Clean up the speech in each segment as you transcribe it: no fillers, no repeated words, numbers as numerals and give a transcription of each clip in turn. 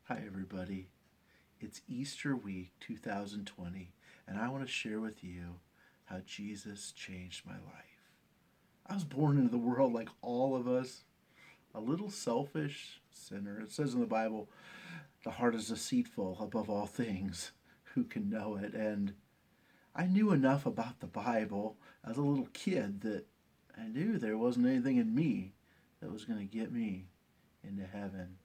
Hi, everybody. It's Easter week 2020, and I want to share with you how Jesus changed my life. I was born into the world like all of us, a little selfish sinner. It says in the Bible, the heart is deceitful above all things. Who can know it? And I knew enough about the Bible as a little kid that I knew there wasn't anything in me that was going to get me into heaven.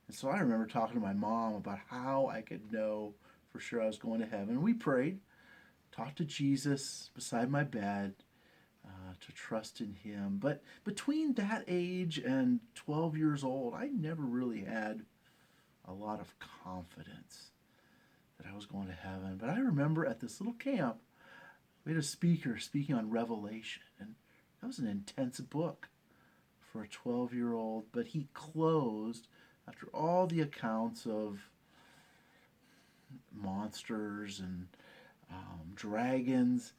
And so I remember talking to my mom about how I could know for sure I was going to heaven. We prayed, talked to Jesus beside my bed to trust in him. But between that age and 12 years old, I never really had a lot of confidence that I was going to heaven. But I remember at this little camp, we had a speaker speaking on Revelation. And that was an intense book for a 12-year-old. But he closed after all the accounts of monsters and dragons,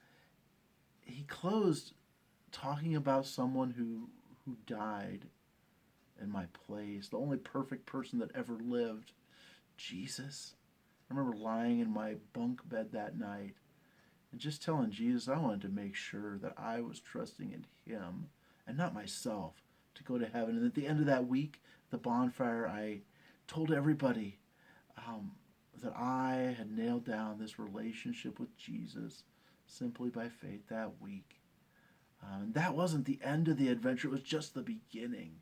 he closed talking about someone who died in my place, the only perfect person that ever lived, Jesus. I remember lying in my bunk bed that night and just telling Jesus I wanted to make sure that I was trusting in him and not myself to go to heaven. And at the end of that week, the bonfire, I told everybody that I had nailed down this relationship with Jesus simply by faith that week. And that wasn't the end of the adventure, it was just the beginning.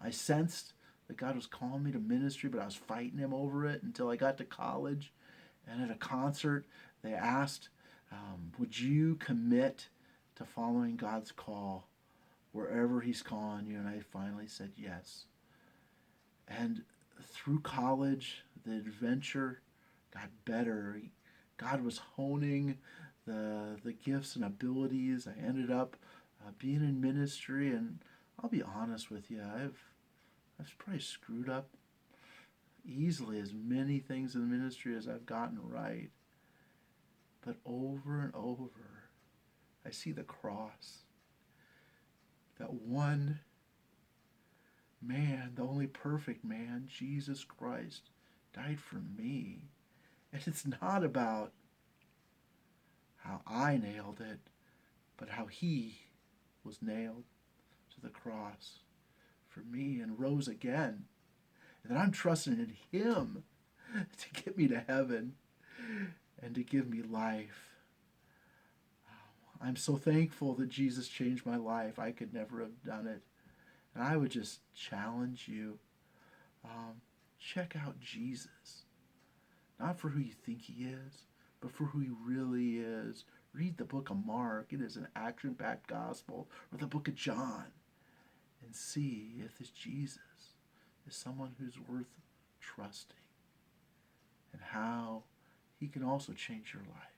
I sensed that God was calling me to ministry, but I was fighting him over it until I got to college. And at a concert, they asked, would you commit to following God's call wherever he's calling you? And I finally said yes. And through college, the adventure got better. God was honing the gifts and abilities. I ended up being in ministry, and I'll be honest with you, I've probably screwed up easily as many things in the ministry as I've gotten right. But over and over, I see the cross. That one man, the only perfect man, Jesus Christ, died for me. And it's not about how I nailed it, but how he was nailed to the cross for me and rose again. And that I'm trusting in him to get me to heaven and to give me life. I'm so thankful that Jesus changed my life. I could never have done it. And I would just challenge you, check out Jesus. Not for who you think he is, but for who he really is. Read the book of Mark. It is an action-packed gospel. Or the book of John. And see if this Jesus is someone who's worth trusting. And how he can also change your life.